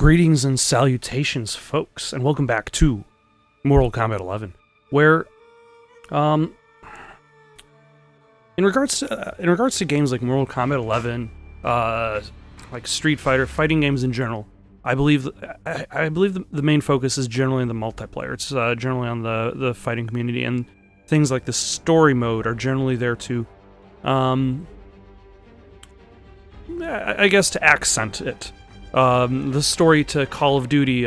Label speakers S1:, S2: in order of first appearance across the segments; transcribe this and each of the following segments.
S1: Greetings and salutations, folks, and welcome back to Mortal Kombat 11, where, in regards to games like Mortal Kombat 11, like Street Fighter, fighting games in general, I believe the main focus is generally on the multiplayer. It's generally on the fighting community, and things like the story mode are generally there to, I guess, to accent it. The story to Call of Duty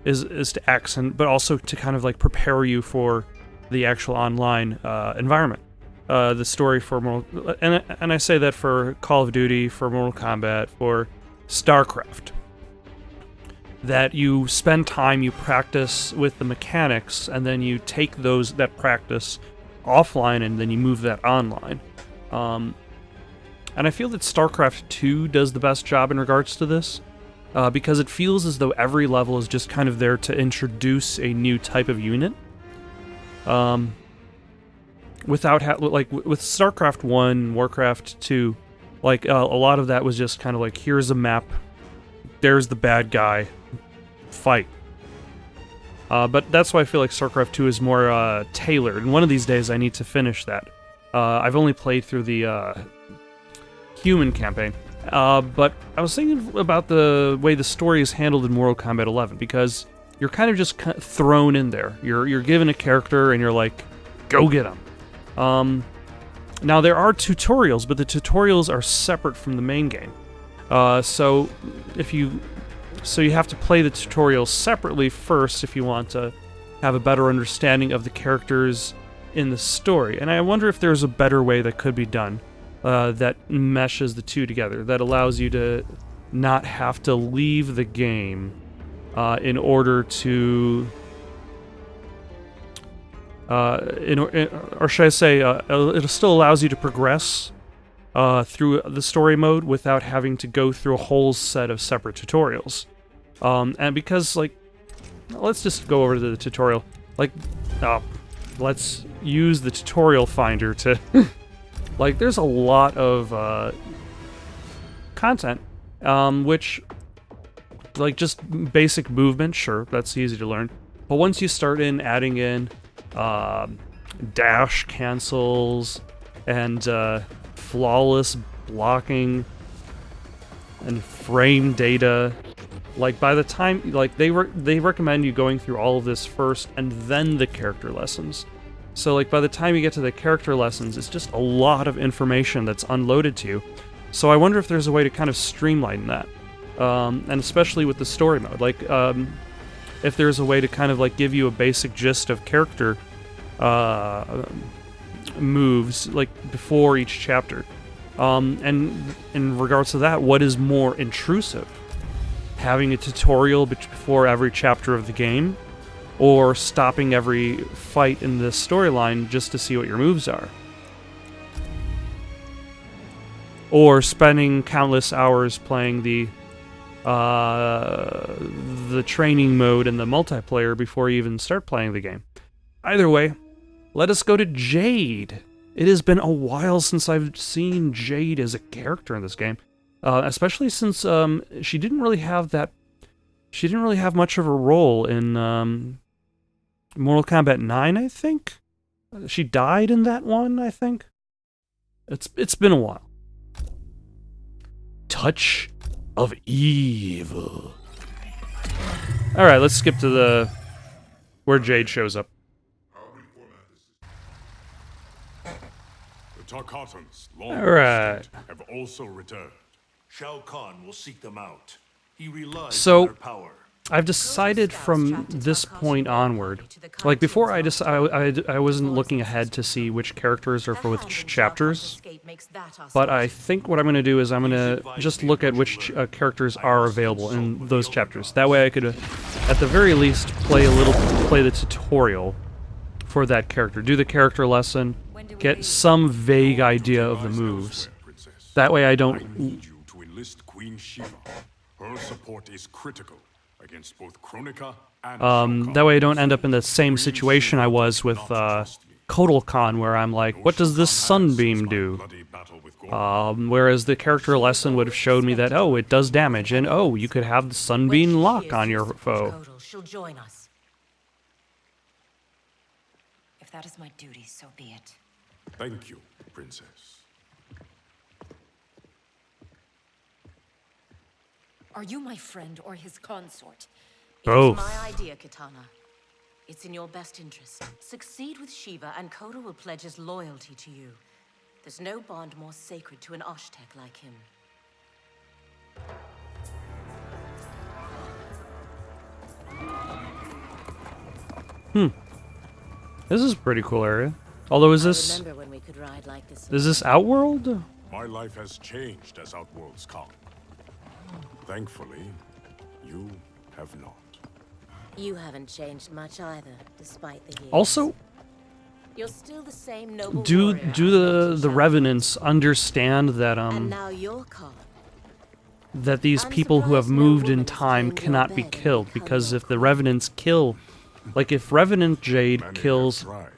S1: is to accent, but also to kind of like prepare you for the actual online environment. The story for Mortal, and I say that for Call of Duty, for Mortal Kombat, for StarCraft, that you spend time, you practice with the mechanics, and then you take that practice offline, and then you move that online. And I feel that StarCraft 2 does the best job in regards to this, because it feels as though every level is just kind of there to introduce a new type of unit. Without like with StarCraft 1, Warcraft 2, like a lot of that was just kind of like, here's a map, there's the bad guy, fight. But that's why I feel like StarCraft 2 is more tailored, and one of these days I need to finish that. I've only played through the human campaign, but I was thinking about the way the story is handled in Mortal Kombat 11, because you're kind of just thrown in there. You're given a character and you're like, go get him. Now there are tutorials, but the tutorials are separate from the main game. So you have to play the tutorials separately first if you want to have a better understanding of the characters in the story. And I wonder if there's a better way that could be done. That meshes the two together, that allows you to not have to leave the game in order to, or should I say, it still allows you to progress through the story mode without having to go through a whole set of separate tutorials. And because, like, let's just go over to the tutorial. Like, let's use the tutorial finder to... Like, there's a lot of content, which, like, just basic movement, sure, that's easy to learn. But once you start adding in dash cancels and flawless blocking and frame data, like, by the time, like, they recommend you going through all of this first and then the character lessons. So, like, by the time you get to the character lessons, it's just a lot of information that's unloaded to you. So I wonder if there's a way to kind of streamline that. And especially with the story mode. Like, if there's a way to kind of, like, give you a basic gist of character moves, like, before each chapter. And in regards to that, what is more intrusive? Having a tutorial before every chapter of the game? Or stopping every fight in the storyline just to see what your moves are. Or spending countless hours playing the training mode and the multiplayer before you even start playing the game. Either way, let us go to Jade. It has been a while since I've seen Jade as a character in this game. Especially since she didn't really have much of a role in Mortal Kombat 9, I think? She died in that one, I think? It's been a while. Touch of Evil. Alright, let's skip to where Jade shows up.
S2: The Tarkatans,
S1: Alright.
S2: have also returned.
S3: Shao Kahn will seek them out. He relies
S1: So,
S3: on their power.
S1: I've decided from this point onward, like before I wasn't looking ahead to see which characters are for which chapters, but I think what I'm going to do is I'm going to just look at which characters are available in those chapters. That way I could, at the very least, play the tutorial for that character, do the character lesson, get some vague idea of the moves. That way I don't...
S2: Need you to enlist Queen Shiva. Her support is critical against both Kronika and
S1: that way I don't end up in the same situation I was with Kotal Khan, where I'm like, what does this sunbeam do? Whereas the character lesson would have showed me that, oh, it does damage, and oh, you could have the sunbeam lock on your foe.
S4: She'll join us. If that is my duty, so be it.
S2: Thank you, Princess.
S4: Are you my friend or his consort?
S1: Both.
S4: It's my idea, Kitana. It's in your best interest. Succeed with Shiva, and Koda will pledge his loyalty to you. There's no bond more sacred to an Oshtek like him.
S1: This is a pretty cool area. Although, is this Outworld?
S2: My life has changed as Outworlds come. Thankfully, you have not.
S4: You haven't changed much either, despite the years.
S1: Also,
S4: you're still the same noble
S1: do
S4: warrior
S1: the Revenants understand that
S4: and now you're caught.
S1: that these people who have moved in time cannot be killed? Because if the Revenants kill, like if Revenant Jade
S2: Many have
S1: kills,
S2: tried.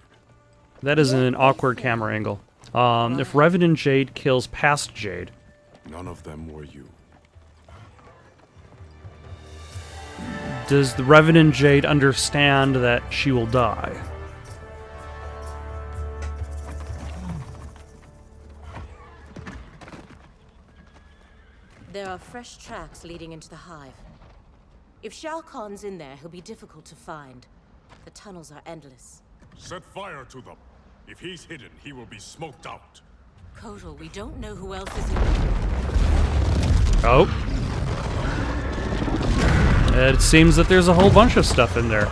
S1: that is an awkward camera angle. If Revenant Jade kills past Jade,
S2: None of them were you.
S1: does the Revenant Jade understand that she will die?
S4: There are fresh tracks leading into the hive. If Shao Kahn's in there, he'll be difficult to find. The tunnels are endless.
S2: Set fire to them. If he's hidden, he will be smoked out.
S4: Kotal, we don't know who else is in there.
S1: Oh. It seems that there's a whole bunch of stuff in there.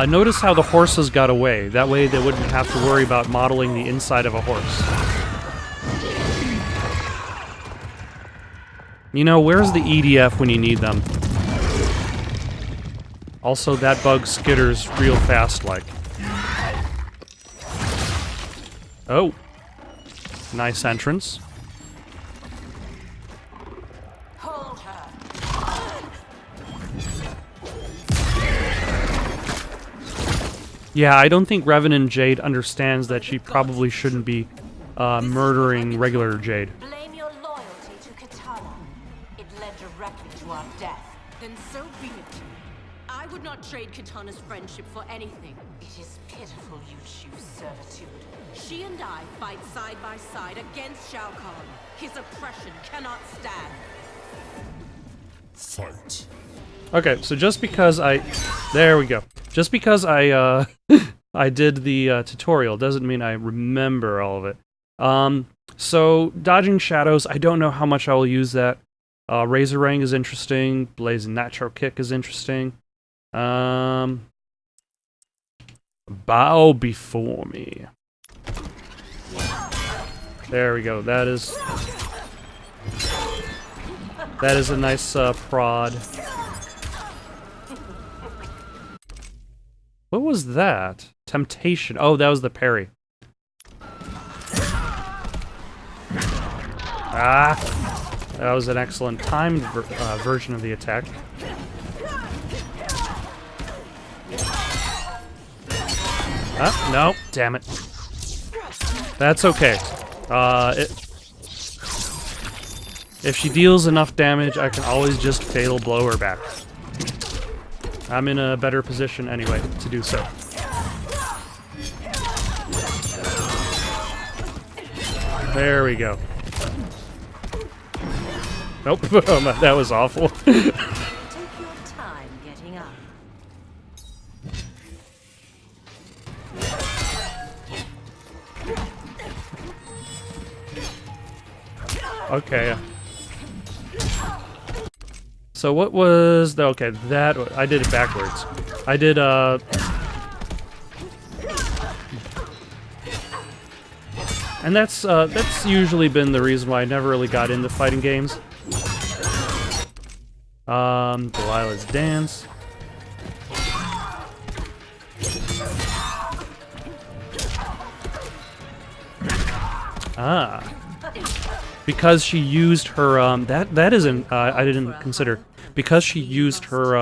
S1: Notice how the horses got away. That way they wouldn't have to worry about modeling the inside of a horse. You know, where's the EDF when you need them? Also, that bug skitters real fast, like. Oh. Nice entrance.
S4: Hold her.
S1: Yeah, I don't think Revenant Jade understands that she probably shouldn't be murdering regular Jade.
S4: Blame your loyalty to Kitana. It led directly to our death. Then so be it. I would not trade Kitana's friendship for anything. It is pitiful you choose servitude. She and I fight side by side against Shao Kahn. His oppression cannot stand.
S2: Fight.
S1: Okay, so just because there we go. Just because I I did the tutorial doesn't mean I remember all of it. So dodging shadows, I don't know how much I will use that. Razorang is interesting. Blazing Natural Kick is interesting. Bow before me. There we go. That is a nice prod. What was that? Temptation. Oh, that was the parry. Ah! That was an excellent timed version of the attack. Ah, no. Damn it. That's okay. If she deals enough damage, I can always just fatal blow her back. I'm in a better position anyway to do so. There we go. Nope, that was awful.
S4: Take your time getting up.
S1: Okay. So what was the, okay, that, I did it backwards. I did, and that's usually been the reason why I never really got into fighting games. Delilah's Dance. Ah. Because she used her, that isn't, I didn't consider. Because she used her,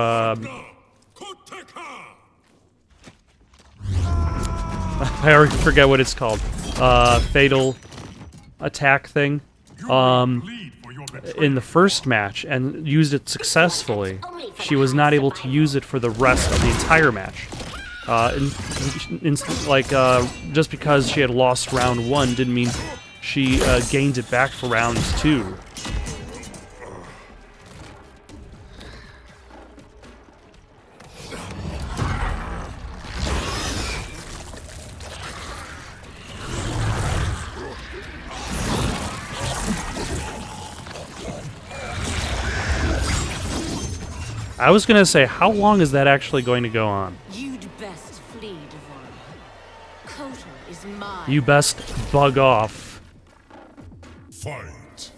S1: I already forget what it's called. Fatal attack thing. In the first match and used it successfully. She was not able to use it for the rest of the entire match. Just because she had lost round 1 didn't mean she gained it back for round 2. I was gonna say, how long is that actually going to go on?
S4: You'd best flee, Devora. Kotor is mine.
S1: You best bug off.
S2: Fight.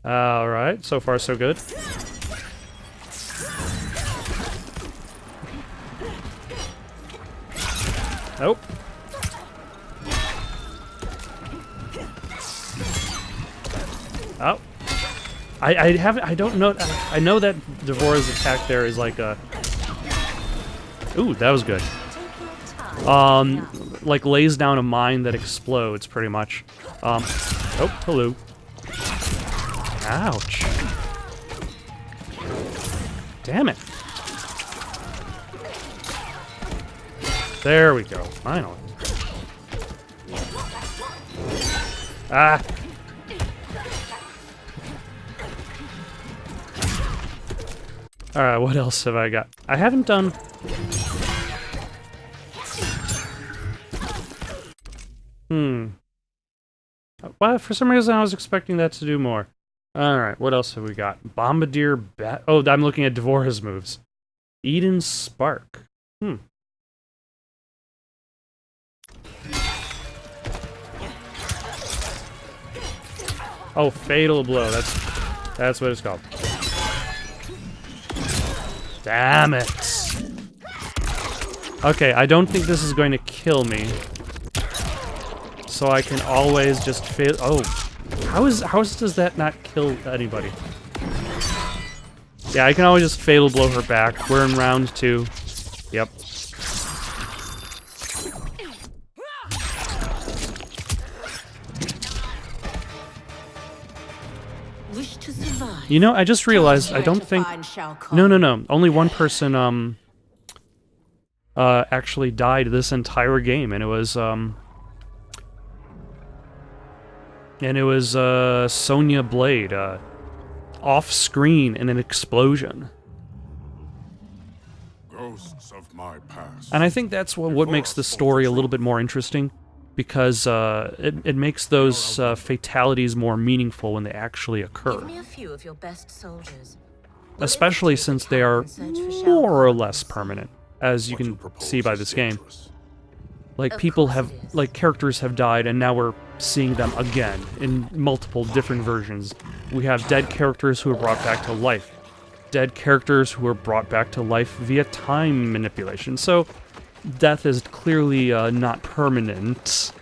S1: Alright, so far so good. Nope. Oh. I don't know. I know that Devora's attack there is like a... Ooh, that was good. Like lays down a mine that explodes, pretty much. Oh, hello. Ouch. Damn it. There we go, finally. Ah! Alright, what else have I got? I haven't done... Well, for some reason I was expecting that to do more. Alright, what else have we got? Bombardier Bat... Oh, I'm looking at Devora's moves. Eden Spark. Oh, Fatal Blow. That's what it's called. Damn it. Okay, I don't think this is going to kill me. So I can always just fail. Oh, how does that not kill anybody? Yeah, I can always just Fatal Blow her back. We're in round 2. Yep.
S4: Wish to survive.
S1: You know, I just realized I don't think... No. Only one person, actually died this entire game, and it was, Sonya Blade, off-screen in an explosion.
S2: Ghosts of my past.
S1: And I think that's what makes the story a little bit more interesting, because it makes those fatalities more meaningful when they actually occur.
S4: Give me a few of your best soldiers.
S1: Especially since they are more or less permanent, as you can see by this game. Like, characters have died, and now we're seeing them again in multiple different versions. We have dead characters who are brought back to life. Dead characters who are brought back to life via time manipulation. So, death is clearly not permanent,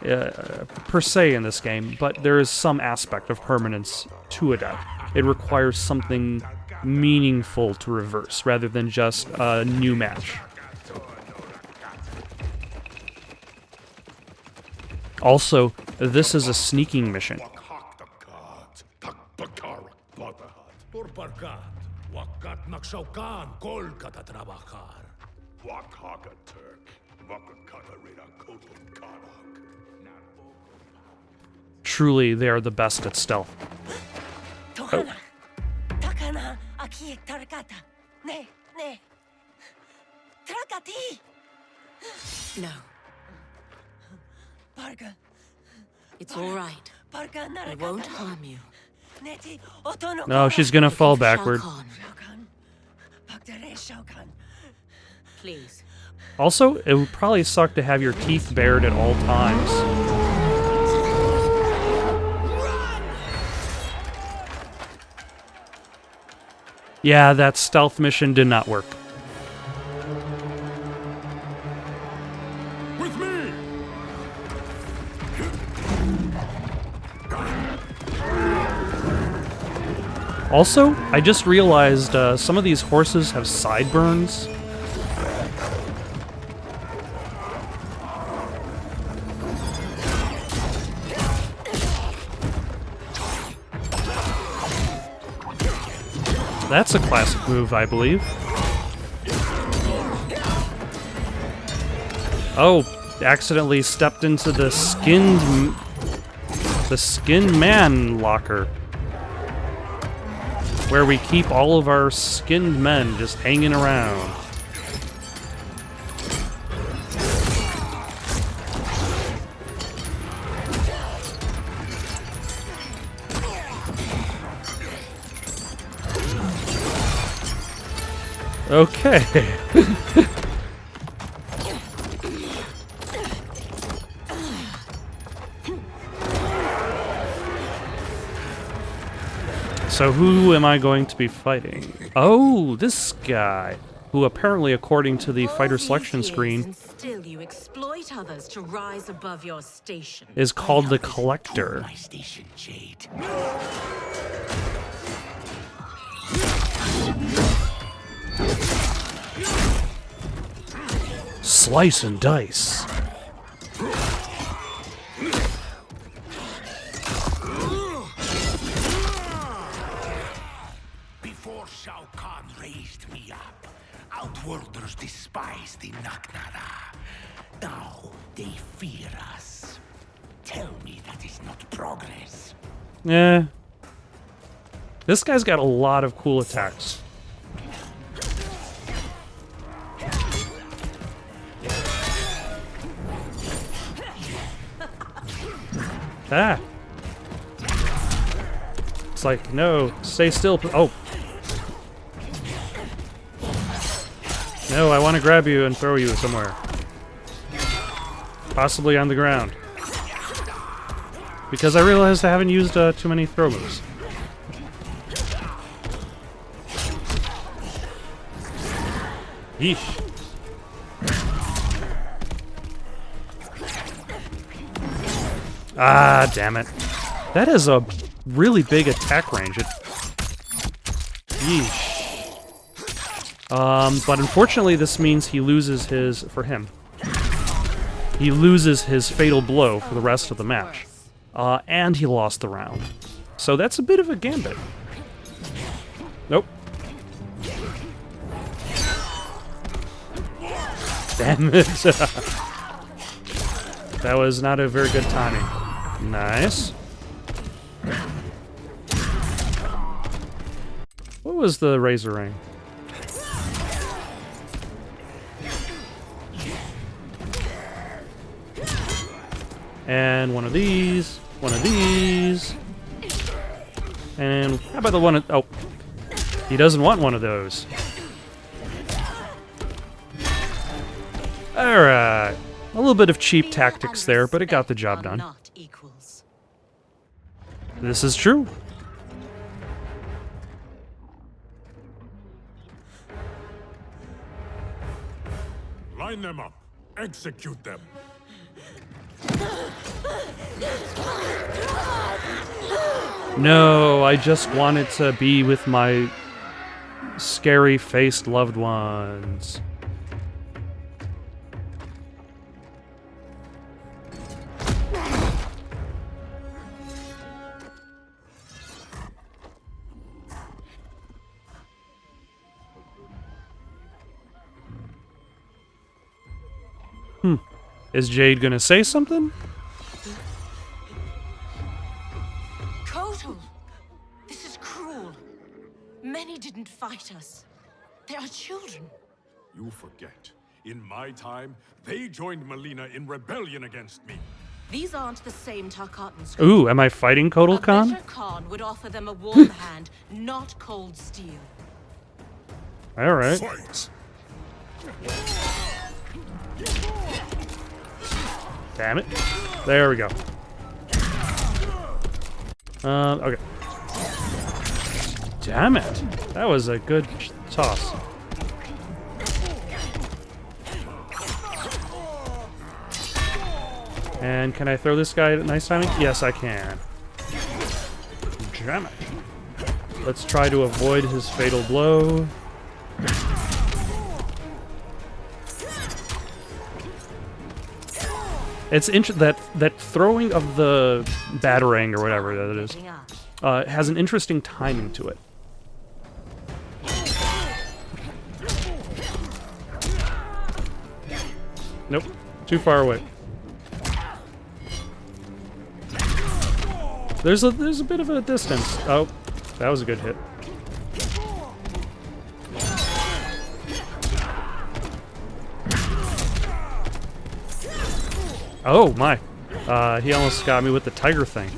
S1: per se in this game, but there is some aspect of permanence to a death. It requires something meaningful to reverse, rather than just a new match. Also, this is a sneaking mission. Truly, they are the best at stealth. Oh.
S4: No. It's all right. I won't harm you.
S1: No, she's gonna fall backward.
S4: Please.
S1: Also, it would probably suck to have your teeth bared at all times. Yeah, that stealth mission did not work.
S2: With me.
S1: Also, I just realized some of these horses have sideburns. That's a classic move, I believe. Oh, accidentally stepped into the skinned man locker, where we keep all of our skinned men just hanging around. Okay. So who am I going to be fighting? Oh, this guy, who apparently, according to the fighter selection screen,
S4: Still you exploit others to rise above your station.
S1: is called the Collector.
S3: My station, Jade.
S1: Slice and dice.
S3: Before Shao Kahn raised me up, Outworlders despised the Naknada. Now they fear us. Tell me that is not progress.
S1: Yeah. This guy's got a lot of cool attacks. Ah. It's like, no, stay still. Oh. No, I want to grab you and throw you somewhere. Possibly on the ground. Because I realized I haven't used too many throw moves. Yeesh. Ah, damn it. That is a really big attack range. Yeesh. But unfortunately this means he loses his, for him, he loses his fatal blow for the rest of the match. And he lost the round. So that's a bit of a gambit. Nope. Damn it. That was not a very good timing. Nice. What was the razor ring? And one of these. One of these. And how about the one of... Oh. He doesn't want one of those. Alright. A little bit of cheap tactics there, but it got the job done. This is true.
S2: Line them up. Execute them.
S1: No, I just wanted to be with my scary-faced loved ones. Is Jade gonna say something?
S4: Kotal! This is cruel. Many didn't fight us. They are children.
S2: You forget. In my time, they joined Melina in rebellion against me.
S4: These aren't the same Tarkatans.
S1: Ooh, am I fighting Kotal
S4: A
S1: Khan?
S4: better Khan would offer them a warm hand, not cold steel.
S1: Alright.
S2: Fight!
S1: Damn it. There we go. Okay. Damn it. That was a good toss. And can I throw this guy at nice timing? Yes, I can. Damn it. Let's try to avoid his fatal blow. It's that throwing of the batarang or whatever that it is has an interesting timing to it. Nope. Too far away. There's a bit of a distance. Oh, that was a good hit. Oh my. He almost got me with the tiger thing.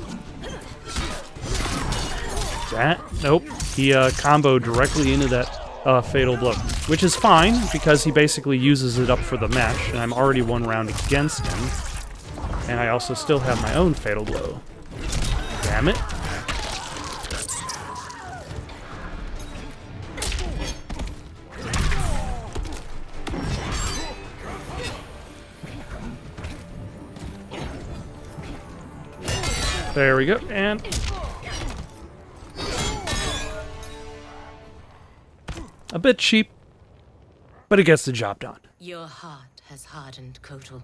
S1: That? Nope. He comboed directly into that fatal blow. Which is fine, because he basically uses it up for the match, and I'm already one round against him. And I also still have my own fatal blow. Damn it. There we go, and... a bit cheap, but it gets the job done.
S4: Your heart has hardened, Kotal.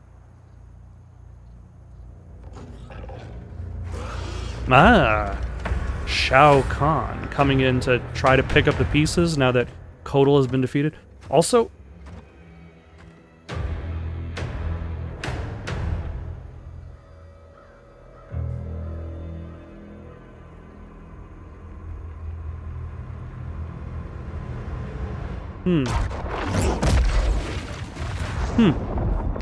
S1: Ah, Shao Kahn coming in to try to pick up the pieces now that Kotal has been defeated. Also,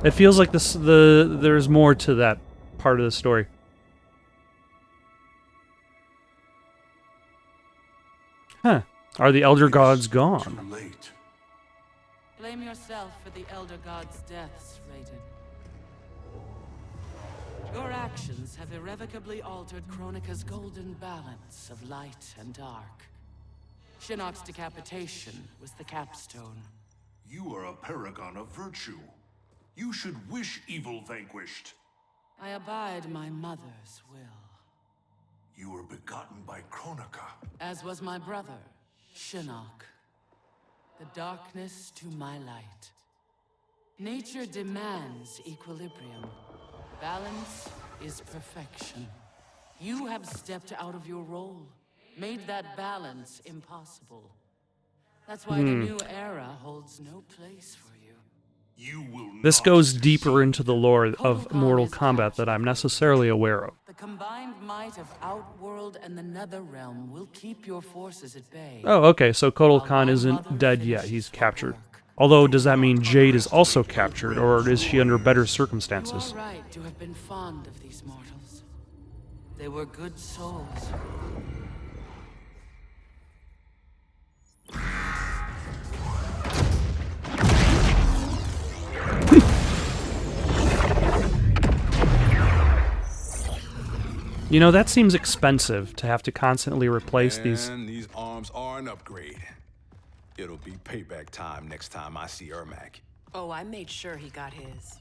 S1: it feels like there's more to that part of the story. Huh. Are the Elder Gods gone?
S2: Too late.
S5: Blame yourself for the Elder God's deaths, Raiden. Your actions have irrevocably altered Kronika's golden balance of light and dark. Shinnok's decapitation was the capstone.
S3: You are a paragon of virtue. You should wish evil vanquished.
S5: I abide my mother's will.
S3: You were begotten by Kronika.
S5: As was my brother, Shinnok. The darkness to my light. Nature demands equilibrium. Balance is perfection. You have stepped out of your role, made that balance impossible. That's why the new era holds no place for you.
S3: You will
S1: This
S3: not
S1: goes
S3: succeed.
S1: deeper into the lore of Mortal Kombat that I'm necessarily aware of.
S5: The combined might of Outworld and the Netherrealm will keep your forces at bay.
S1: Oh, okay, so Kotal Khan isn't dead yet, he's captured. Although, does that mean Jade is also captured, or is she under better circumstances?
S5: You are right to have been fond of these mortals. They were good souls.
S1: You know, that seems expensive to have to constantly replace these.
S6: And these arms are an upgrade. It'll be payback time next time I see Ermac.
S7: Oh, I made sure he got his.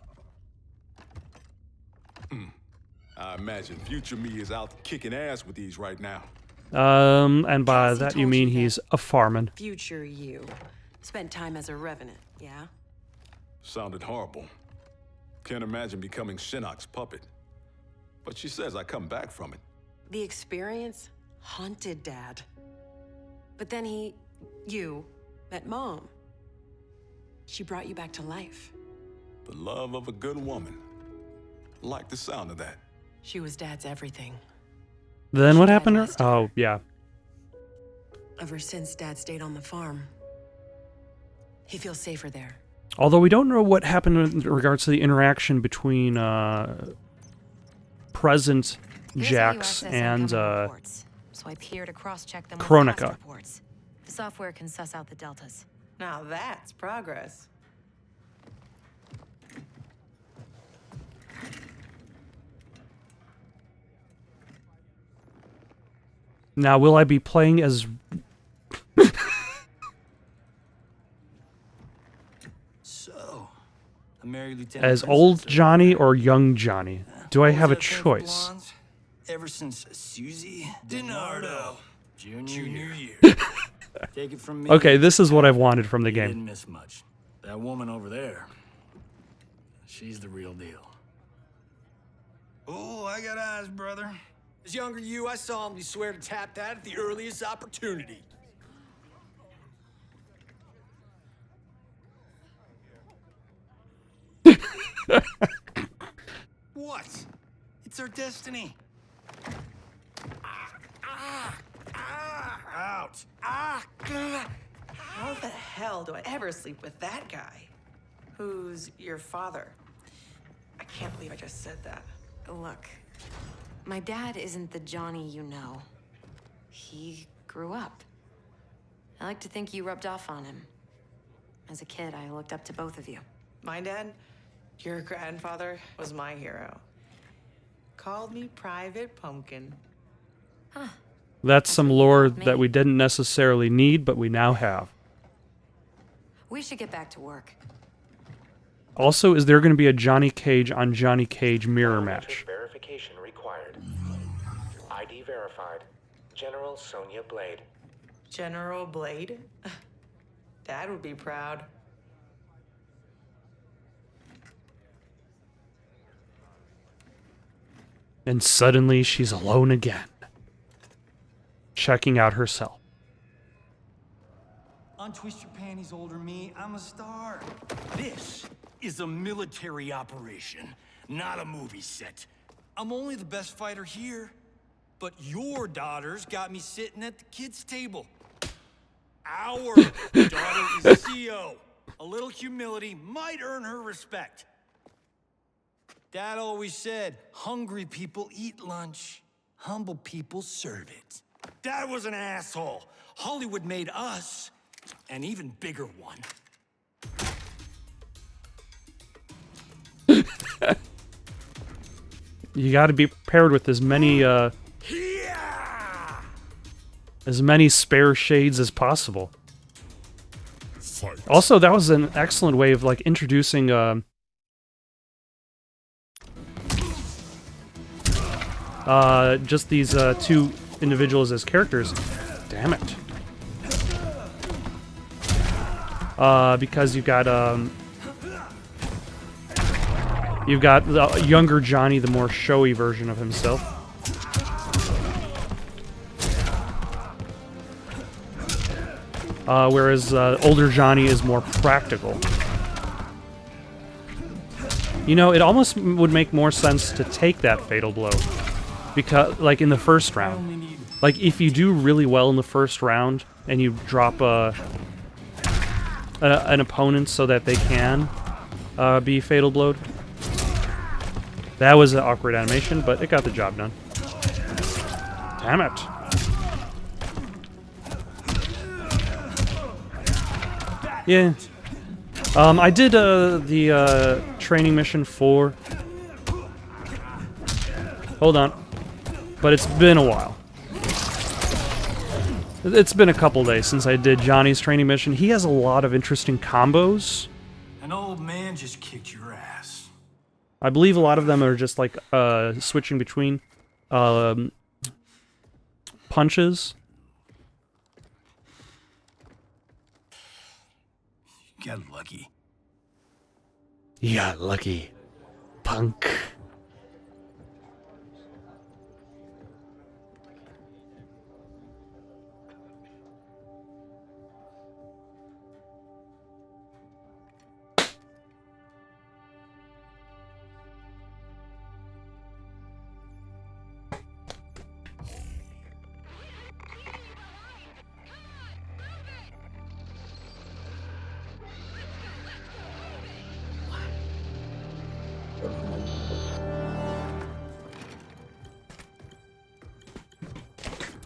S6: I imagine future me is out kicking ass with these right now.
S1: And by
S7: Cassie
S1: that you
S7: told
S1: mean
S7: you that.
S1: he's a farmin'.
S7: Future you. Spent time as a revenant, yeah?
S6: Sounded horrible. Can't imagine becoming Shinnok's puppet. But she says I come back from it.
S7: The experience haunted Dad. But then you, met Mom. She brought you back to life.
S6: The love of a good woman. Like the sound of that.
S7: She was Dad's everything.
S1: Then
S7: She
S1: what
S7: died
S1: happened?
S7: last year.
S1: Oh, yeah.
S7: Ever since Dad stayed on the farm, he feels safer there.
S1: Although we don't know what happened in regards to the interaction between present
S8: Here's
S1: Jax
S8: the USS
S1: and
S8: incoming reports. Swipe here to cross-check them with
S1: Kronika.
S8: past reports. The software can suss out the deltas.
S7: Now that's progress.
S1: Now, will I be playing as...
S9: So, a married lieutenant
S1: as
S9: princess,
S1: old Johnny or young Johnny? Do I have a
S9: Always had thing for
S1: choice?
S9: blondes? Ever since Susie DiNardo, Junior year. Take it from me.
S1: Okay, this is what I've wanted from the
S9: you
S1: game.
S9: didn't miss much. That woman over there, she's the real deal. Oh, I got eyes, brother.
S10: As younger you, I saw him. You swear to tap that at the earliest opportunity.
S9: our destiny. Out.
S11: How the hell do I ever sleep with that guy? Who's your father? I can't believe I just said that.
S8: Look, my dad isn't the Johnny you know. He grew up. I like to think you rubbed off on him. As a kid, I looked up to both of you.
S11: My dad, your grandfather, was my hero. Called me Private Pumpkin.
S8: Huh.
S1: That's some lore that we didn't necessarily need, but we now have.
S8: We should get back to work.
S1: Also, is there going to be a Johnny Cage on Johnny Cage mirror match?
S12: Verification required. ID verified. General Sonya Blade.
S11: General Blade? Dad would be proud.
S1: And suddenly she's alone again. Checking out herself.
S9: Untwist your panties, older me. I'm a star. This is a military operation, not a movie set. I'm only the best fighter here, but your daughter's got me sitting at the kids' table. Our daughter is CO. A little humility might earn her respect. Dad always said, hungry people eat lunch, humble people serve it. Dad was an asshole. Hollywood made us an even bigger one.
S1: You got to be prepared with as many spare shades as possible.
S2: Fight.
S1: Also, that was an excellent way of like introducing just these two individuals as characters. Damn it. Because you've got the younger Johnny, the more showy version of himself. Whereas older Johnny is more practical. You know, it almost would make more sense to take that fatal blow. Because, like, in the first round. Like, if you do really well in the first round, and you drop an opponent so that they can be fatal blowed. That was an awkward animation, but it got the job done. Damn it. Yeah. I did the training mission for... Hold on. But it's been a while. It's been a couple days since I did Johnny's training mission. He has a lot of interesting combos.
S9: An old man just kicked your ass.
S1: I believe a lot of them are just like switching between punches.
S9: You got lucky.
S1: You got lucky, punk.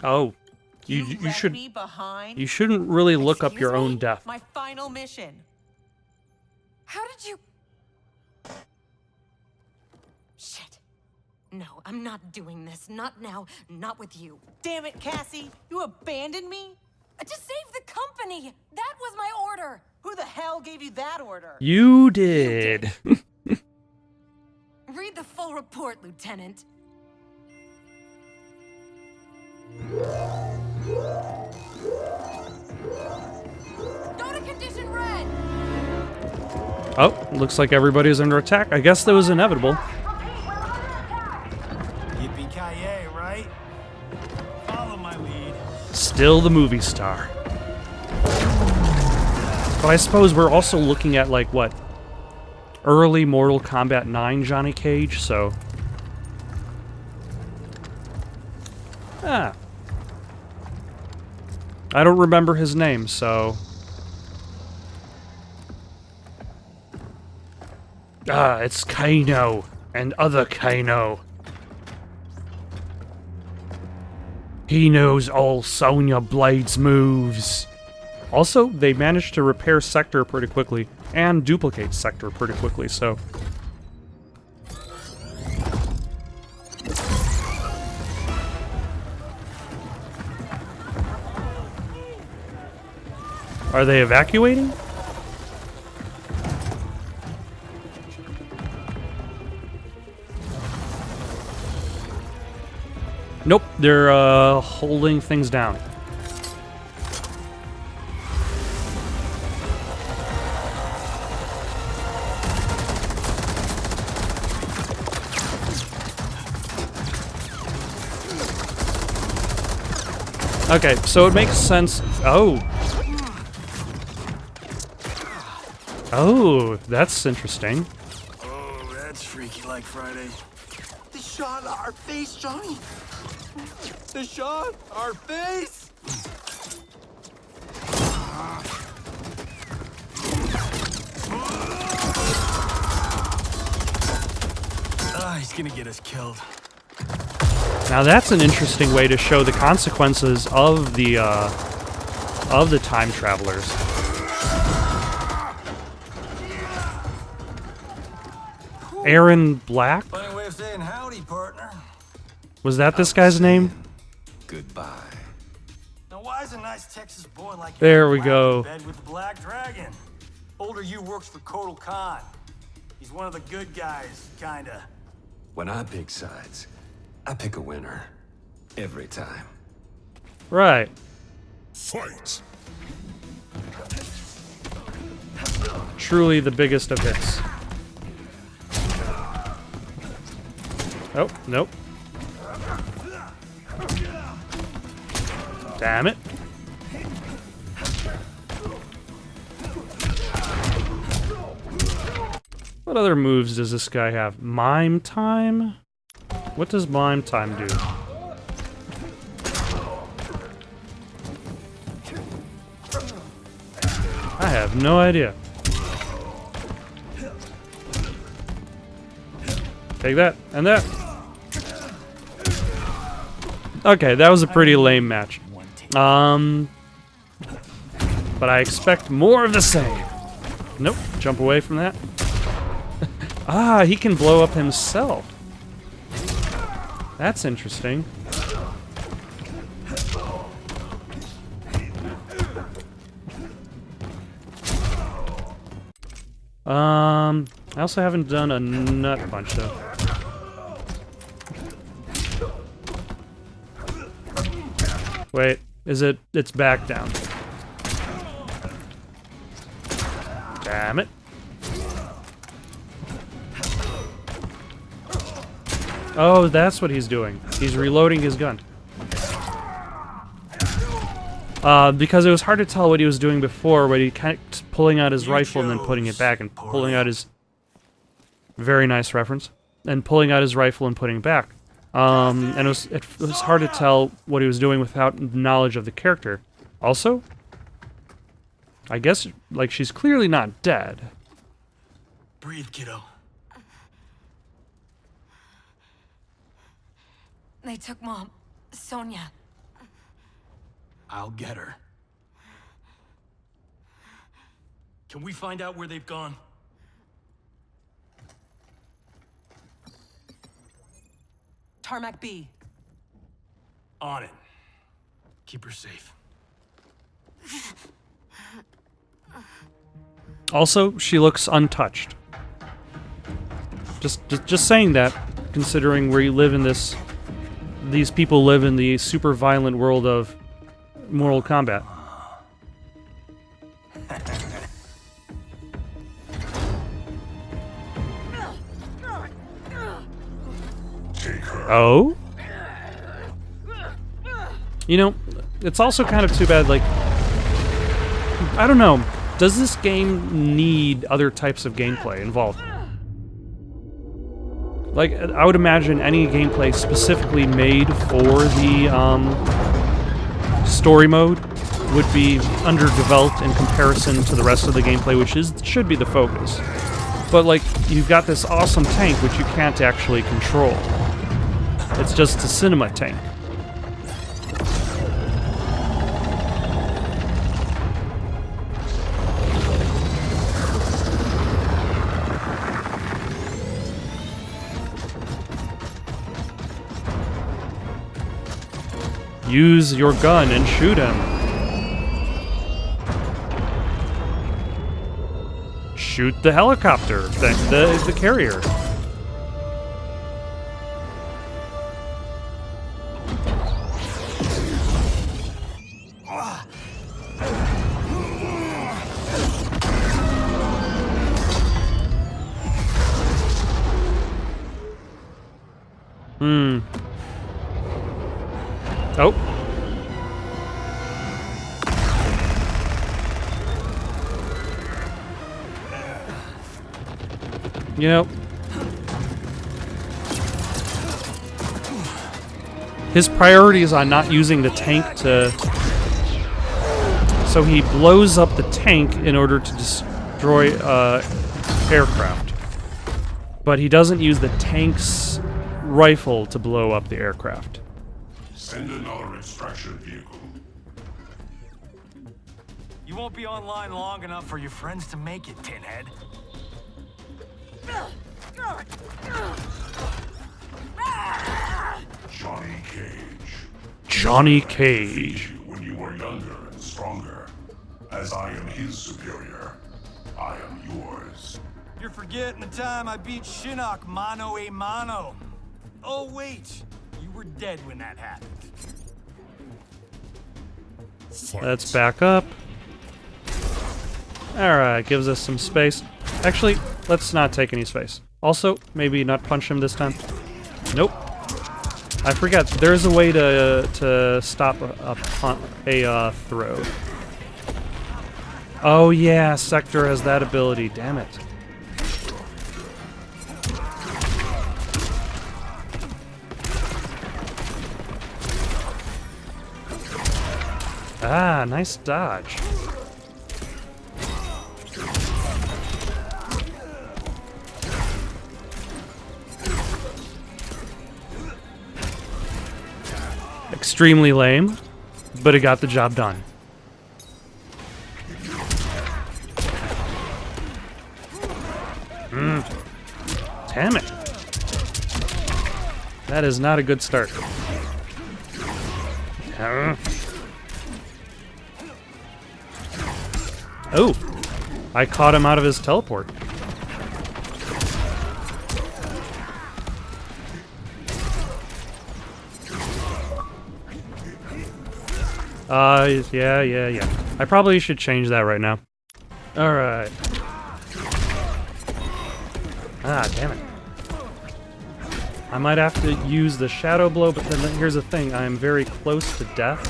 S1: Oh, you shouldn't really look up your own death.
S11: My final mission.
S8: How did you... Shit. No, I'm not doing this. Not now. Not with you.
S11: Damn it, Cassie. You abandoned me?
S8: To save the company! That was my order!
S11: Who the hell gave you that order?
S1: You did.
S8: Read the full report, Lieutenant. Go to condition red!
S1: Oh, looks like everybody's under attack. I guess that was inevitable.
S9: Yippee-ki-yay, right? Follow my lead.
S1: Still the movie star. But I suppose we're also looking at, like, what? Early Mortal Kombat 9 Johnny Cage, so... Ah. I don't remember his name, so... Ah, it's Kano and other Kano. He knows all Sonya Blade's moves. Also, they managed to repair Sector pretty quickly and duplicate Sector pretty quickly, so... Are they evacuating? Nope, they're holding things down. Okay, so it makes sense. Oh. Oh, that's interesting.
S9: Oh, that's freaky like Friday. They shot our face, Johnny. They shot our face. He's gonna get us killed.
S1: Now that's an interesting way to show the consequences of the time travelers. Aaron Black?
S9: Funny way of saying howdy, partner.
S1: Was that this guy's name?
S9: Goodbye. Now why is a nice Texas boy like
S1: There we
S9: Black
S1: go.
S9: in bed with the Black Dragon? Older you works for Kotal Khan. He's one of the good guys, kinda.
S13: When I pick sides, I pick a winner. Every time.
S1: Right.
S2: Fight!
S1: Truly the biggest of hits. Oh, nope. Damn it. What other moves does this guy have? Mime time? What does mime time do? I have no idea. Take that, and that. Okay, that was a pretty lame match. But I expect more of the same. Nope, jump away from that. Ah, he can blow up himself. That's interesting. I also haven't done a nut punch though. Wait, is it? It's back down. Damn it. Oh, that's what he's doing. He's reloading his gun. Because it was hard to tell what he was doing before, when he kind of pulling out his rifle and then putting it back, and pulling out his... Very nice reference. And pulling out his rifle and putting it back. And it was hard to tell what he was doing without knowledge of the character. Also, I guess, like, she's clearly not dead.
S9: Breathe, kiddo.
S8: They took Mom. Sonya.
S9: I'll get her. Can we find out where they've gone?
S11: Tarmac B.
S9: On it. Keep her safe.
S1: Also, she looks untouched. Just saying that, considering where you live in this... These people live in the super violent world of Mortal Kombat. Oh? You know, it's also kind of too bad, like... I don't know. Does this game need other types of gameplay involved? Like, I would imagine any gameplay specifically made for the story mode would be underdeveloped in comparison to the rest of the gameplay, which should be the focus. But, like, you've got this awesome tank which you can't actually control. It's just a cinema tank. Use your gun and shoot him. Shoot the helicopter, the carrier. Oh. You know, his priority is on not using the tank to... So he blows up the tank in order to destroy aircraft. But he doesn't use the tank's rifle to blow up the aircraft.
S2: Send another extraction vehicle.
S9: You won't be online long enough for your friends to make it, Tinhead.
S2: Johnny Cage.
S1: Johnny Cage.
S2: When you were younger and stronger. As I am his superior, I am yours.
S9: You're forgetting the time I beat Shinnok mano a mano. Oh, wait. You were dead when that happened.
S1: Let's back up. Alright, gives us some space. Actually, let's not take any space. Also, maybe not punch him this time. Nope. I forget, there's a way to stop a throw. Oh yeah, Sector has that ability, damn it. Ah, nice dodge. Extremely lame, but it got the job done. Damn it. That is not a good start. Oh, I caught him out of his teleport. Yeah. I probably should change that right now. Alright. Ah, damn it. I might have to use the Shadow Blow, but then here's the thing, I am very close to death,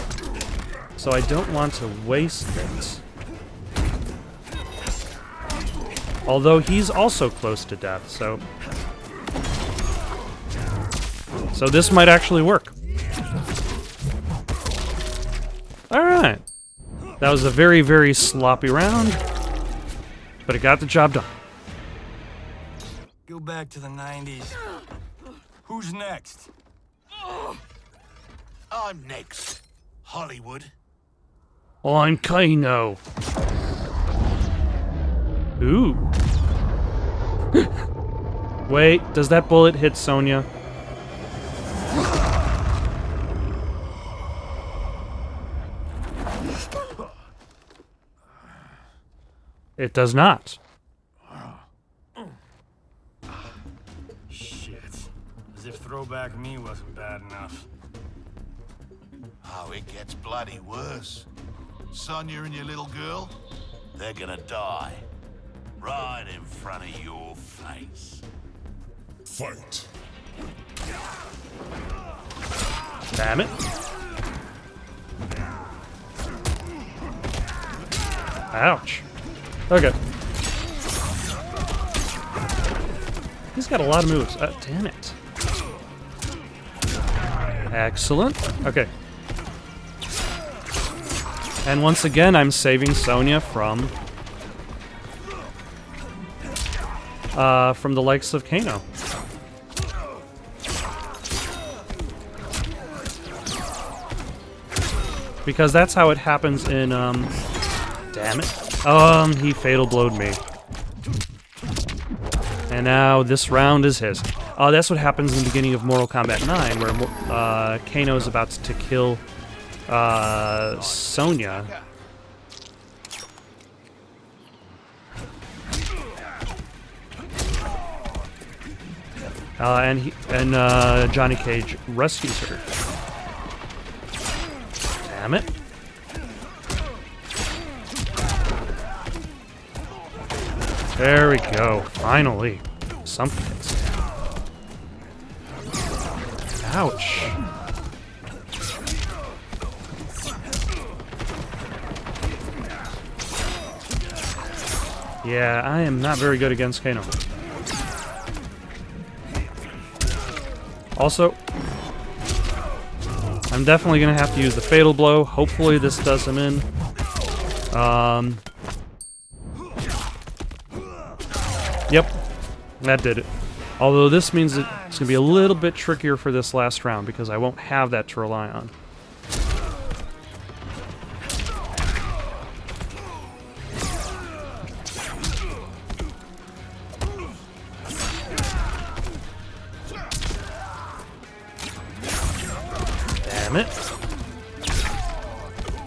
S1: so I don't want to waste it. Although he's also close to death, so... So this might actually work. Alright. That was a very, very sloppy round, but it got the job done.
S9: Go back to the 90s. Who's next?
S3: I'm next. Hollywood.
S1: I'm Kano. Ooh. Wait, does that bullet hit Sonya? It does not.
S9: Shit. As if throwback me wasn't bad enough.
S3: Oh, it gets bloody worse. Sonya and your little girl, they're gonna die. Right in front of your face.
S2: Fight.
S1: Damn it. Ouch. Okay. He's got a lot of moves. Damn it. Excellent. Okay. And once again, I'm saving Sonya from the likes of Kano. Because that's how it happens in, damn it. He fatal blowed me. And now this round is his. That's what happens in the beginning of Mortal Kombat 9, where Kano is about to kill Sonya. And Johnny Cage rescues her. Damn it. There we go. Finally. Something. Ouch. Yeah, I am not very good against Kano. Also, I'm definitely going to have to use the Fatal Blow. Hopefully this does him in. Yep, that did it. Although this means it's going to be a little bit trickier for this last round because I won't have that to rely on. Damn it.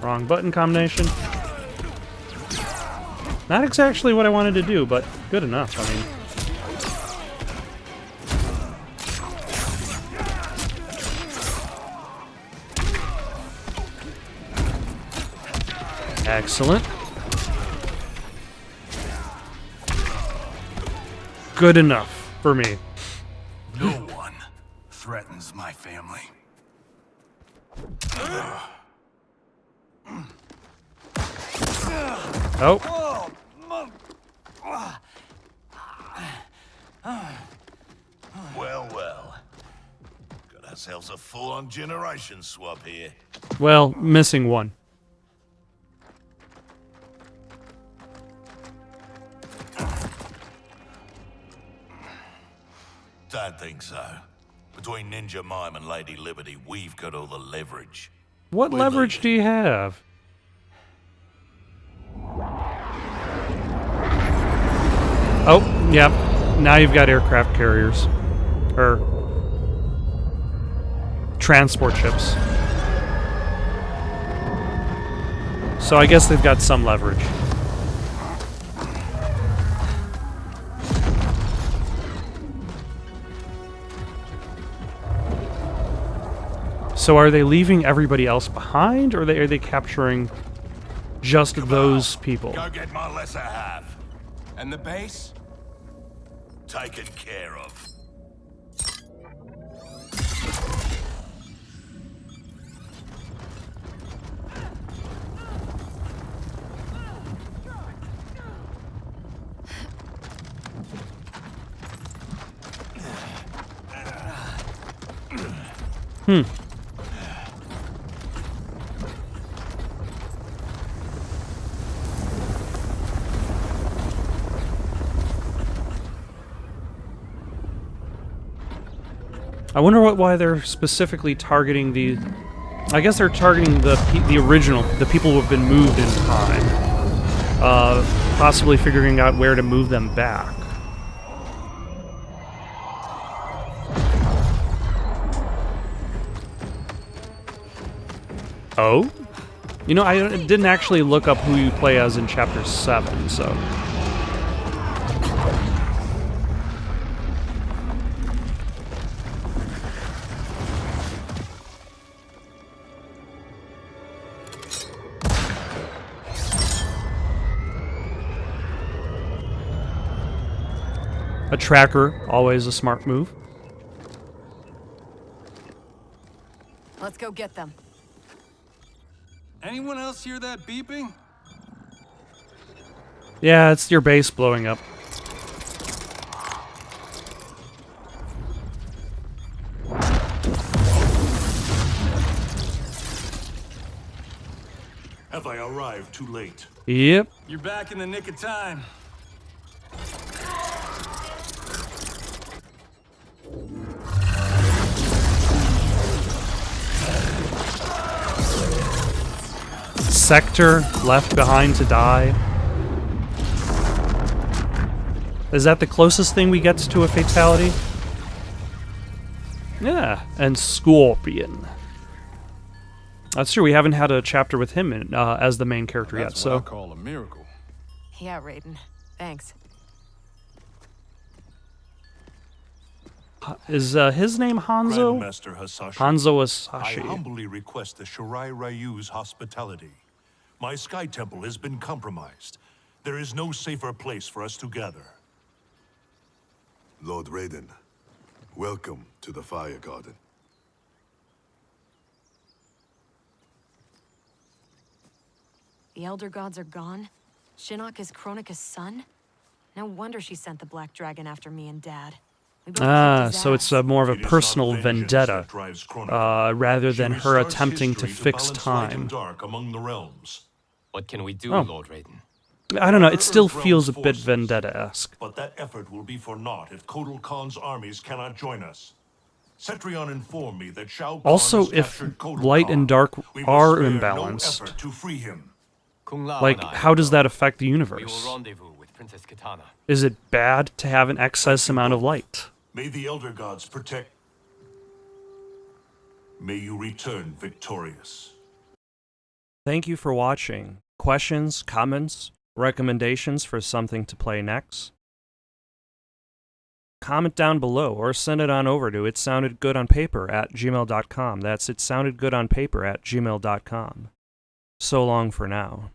S1: Wrong button combination. Not exactly what I wanted to do, but good enough, I mean. Excellent. Good enough for me.
S3: No one threatens my family.
S1: Oh.
S3: Well. Got ourselves a full-on generation swap here.
S1: Well, missing one.
S3: Don't think so. Between Ninja Mime and Lady Liberty, we've got all the leverage.
S1: What leverage do you have? Oh, yep. Now you've got aircraft carriers. Or transport ships. So I guess they've got some leverage. So are they leaving everybody else behind, or are they capturing just those people?
S3: Go get my lesser half.
S10: And the base?
S3: Taken care of.
S1: I wonder why they're specifically targeting the... I guess they're targeting the original, the people who have been moved in time. Possibly figuring out where to move them back. Oh? You know, I didn't actually look up who you play as in Chapter 7, so... A tracker, always a smart move.
S14: Let's go get them.
S9: Anyone else hear that beeping?
S1: Yeah, it's your base blowing up.
S15: Have I arrived too late?
S1: Yep.
S9: You're back in the nick of time.
S1: Sector left behind to die. Is that the closest thing we get to a fatality? Yeah, and Scorpion. That's true. We haven't had a chapter with him in, as the main character yet.
S6: That's
S1: So
S6: what I call a miracle.
S14: Yeah, Raiden. Thanks.
S1: is his name Hanzo?
S15: Grandmaster Hasashi.
S1: Hanzo
S15: I
S1: Hasashi.
S15: humbly request the Shirai Ryu's hospitality. My Sky Temple has been compromised. There is no safer place for us to gather.
S2: Lord Raiden, welcome to the Fire Garden.
S14: The Elder Gods are gone? Shinnok is Kronika's son? No wonder she sent the Black Dragon after me and Dad. We both kicked his
S1: So it's
S14: ass.
S1: more of a
S15: It is not
S1: personal
S15: vengeance
S1: vendetta,
S15: that drives Kronika.
S1: rather
S15: She
S1: than her
S15: restarts
S1: attempting to
S15: history
S1: fix
S15: balance light and
S1: time.
S15: dark among the realms.
S16: What can we do,
S1: Oh.
S16: Lord Raiden?
S1: I don't know, it still
S15: Earth realms
S1: feels a bit
S15: forces.
S1: vendetta-esque.
S15: But that effort will be for naught if Kotal Khan's armies cannot join us. Cetrion informed me that Shao Kahn
S1: Also,
S15: has
S1: if
S15: captured Kotal
S1: light
S15: Khan.
S1: and dark
S15: We must
S1: are
S15: spare no
S1: imbalanced,
S15: effort to free him.
S16: Kung Lao
S1: like,
S16: and I
S1: how
S16: will
S1: does
S16: go.
S1: that affect the
S16: We
S1: universe?
S16: will rendezvous with Princess Kitana.
S1: Is it bad to have an excess amount of light?
S15: May the Elder Gods protect. May you return victorious.
S1: Thank you for watching. Questions, comments, recommendations for something to play next? Comment down below or send it on over to itsoundedgoodonpaper@gmail.com. That's itsoundedgoodonpaper@gmail.com. So long for now.